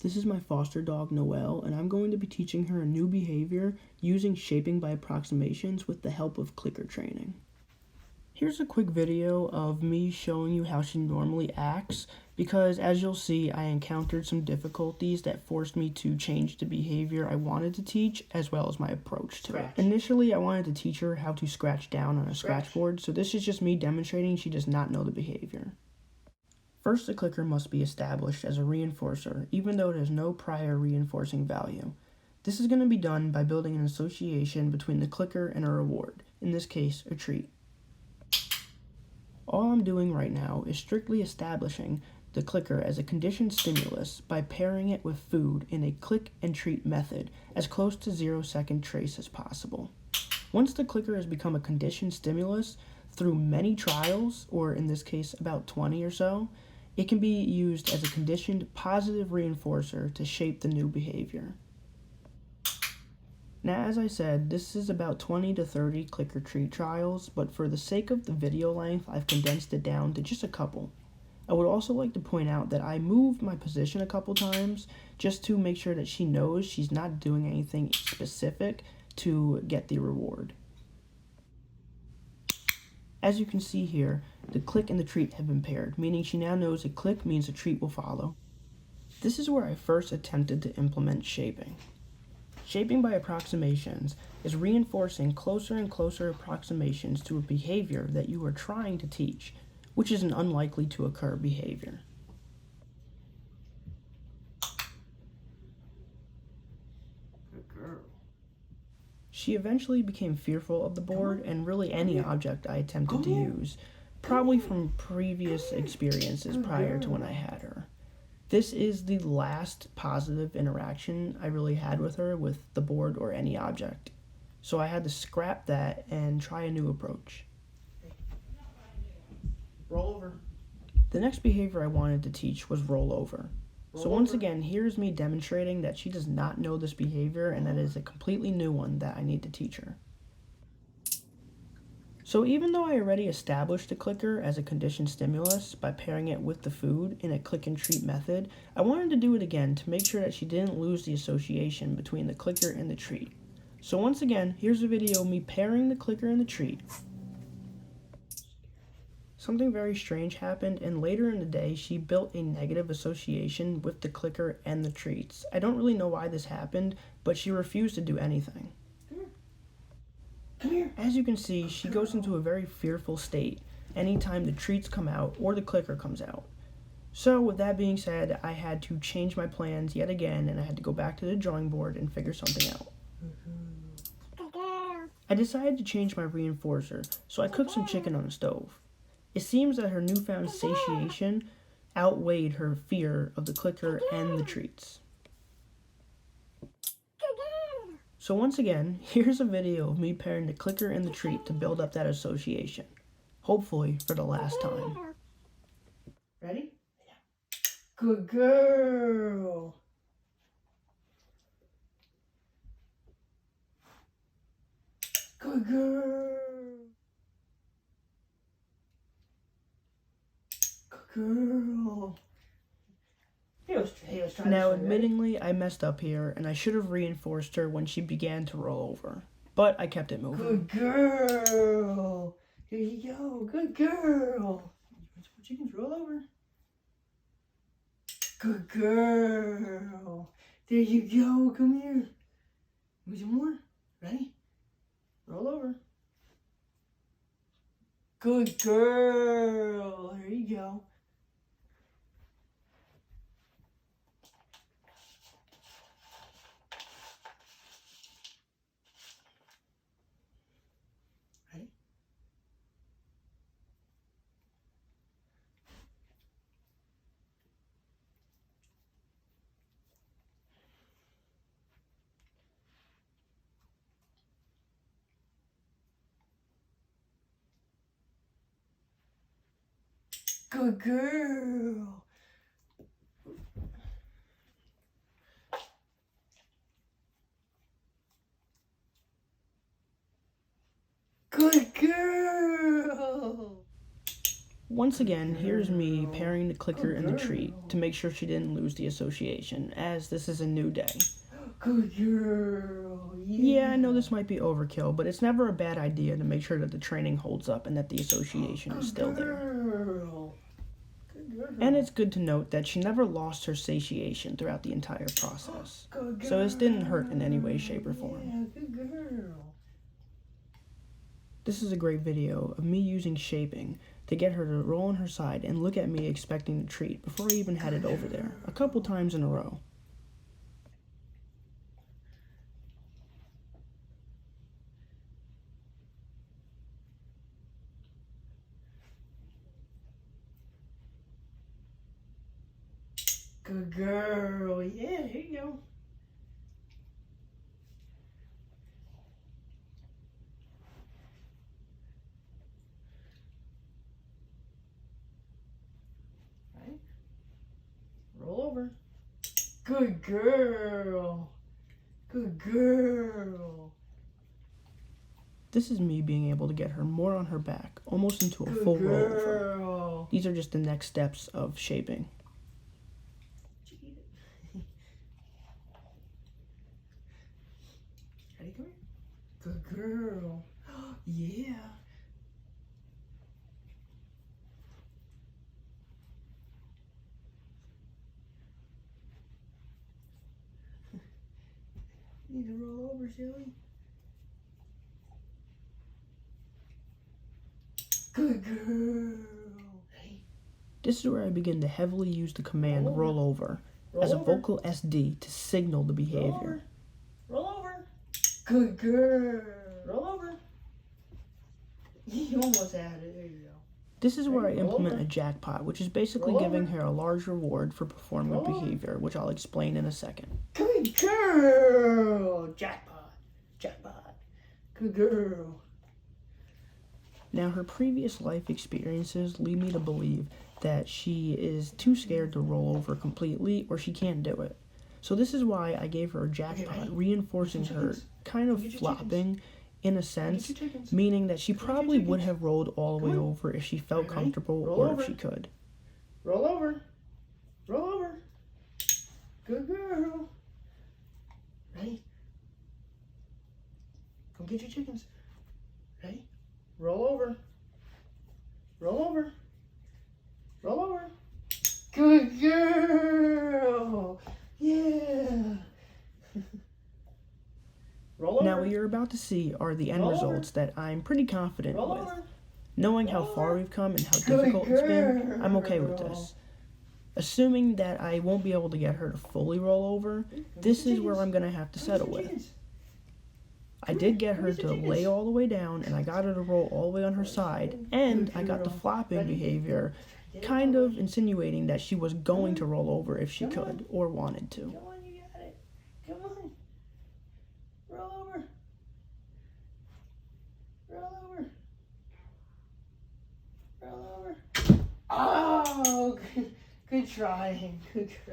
This is my foster dog Noelle, and I'm going to be teaching her a new behavior using shaping by approximations with the help of clicker training. Here's a quick video of me showing you how she normally acts, because as you'll see, I encountered some difficulties that forced me to change the behavior I wanted to teach, as well as my approach to it. Initially, I wanted to teach her how to scratch down on a scratch board, so this is just me demonstrating she does not know the behavior. First, the clicker must be established as a reinforcer, even though it has no prior reinforcing value. This is going to be done by building an association between the clicker and a reward, in this case, a treat. All I'm doing right now is strictly establishing the clicker as a conditioned stimulus by pairing it with food in a click and treat method as close to 0-second trace as possible. Once the clicker has become a conditioned stimulus, through many trials, or in this case about 20 or so, it can be used as a conditioned positive reinforcer to shape the new behavior. Now, as I said, this is about 20 to 30 clicker treat trials, but for the sake of the video length, I've condensed it down to just a couple. I would also like to point out that I moved my position a couple times just to make sure that she knows she's not doing anything specific to get the reward. As you can see here, the click and the treat have been paired, meaning she now knows a click means a treat will follow. This is where I first attempted to implement shaping. Shaping by approximations is reinforcing closer and closer approximations to a behavior that you are trying to teach, which is an unlikely to occur behavior. Good girl. She eventually became fearful of the board and really any object I attempted to use, probably from previous experiences prior to when I had her. This is the last positive interaction I really had with her with the board or any object. So I had to scrap that and try a new approach. Roll over. The next behavior I wanted to teach was roll over. So once again, here's me demonstrating that she does not know this behavior and that it is a completely new one that I need to teach her. So even though I already established the clicker as a conditioned stimulus by pairing it with the food in a click and treat method, I wanted to do it again to make sure that she didn't lose the association between the clicker and the treat. So once again, here's a video of me pairing the clicker and the treat. Something very strange happened, and later in the day, she built a negative association with the clicker and the treats. I don't really know why this happened, but she refused to do anything. Come here. As you can see, she goes into a very fearful state anytime the treats come out or the clicker comes out. So with that being said, I had to change my plans yet again, and I had to go back to the drawing board and figure something out. I decided to change my reinforcer, so I cooked some chicken on the stove. It seems that her newfound satiation outweighed her fear of the clicker and the treats. So once again, here's a video of me pairing the clicker and the treat to build up that association. Hopefully for the last time. Ready? Yeah. Good girl. Good girl. Girl. He was trying Now, to show you. admittingly, I messed up here, and I should have reinforced her when she began to roll over. But I kept it moving. Good girl. Here you go. Good girl. Chickens, roll over. Good girl. There you go. Come here. Want some more? Ready? Roll over. Good girl. There you go. Ready? Good girl. Good girl. Once again, here's me pairing the clicker and the treat to make sure she didn't lose the association, as this is a new day. Good girl. Yeah, I know this might be overkill, but it's never a bad idea to make sure that the training holds up and that the association is still there. Girl. Good girl. And it's good to note that she never lost her satiation throughout the entire process. Good girl. So this didn't hurt in any way, shape, or form. Yeah, good girl. This is a great video of me using shaping to get her to roll on her side and look at me expecting the treat before I even had it over there, a couple times in a row. Good girl. Yeah, here you go. Right. Roll over. Good girl. Good girl. This is me being able to get her more on her back, almost into a Good full rollover. girl. These are just the next steps of shaping. Ready, come here. Good girl. Yeah. You need to roll over, silly. Good girl. Hey. This is where I begin to heavily use the command roll over as a vocal SD to signal the behavior. Roll over. Good girl. Roll over. You almost had it. There you go. This is where I implement a jackpot, which is basically giving her a large reward for performing a behavior, which I'll explain in a second. Good girl. Jackpot. Jackpot. Good girl. Now, her previous life experiences lead me to believe that she is too scared to roll over completely or she can't do it. So this is why I gave her a jackpot, reinforcing her kind of flopping in a sense, meaning that she probably would have rolled all the way over if she felt comfortable or if she could. Roll over. Roll over. Good girl. Ready? Come get your chickens. Ready? Roll over. Roll over. Roll over. Good girl. Yeah. Roll over. Now, what you're about to see are the end results that I'm pretty confident with. Knowing how far we've come and how difficult it's been, I'm okay with this. Assuming that I won't be able to get her to fully roll over, this is where I'm going to have to settle with. I did get her to lay all the way down, and I got her to roll all the way on her side, and I got the flopping behavior kind of insinuating that she was going to roll over if she could or wanted to. Come on, you got it. Come on. Roll over. Roll over. Roll over. Oh, good trying. Good girl.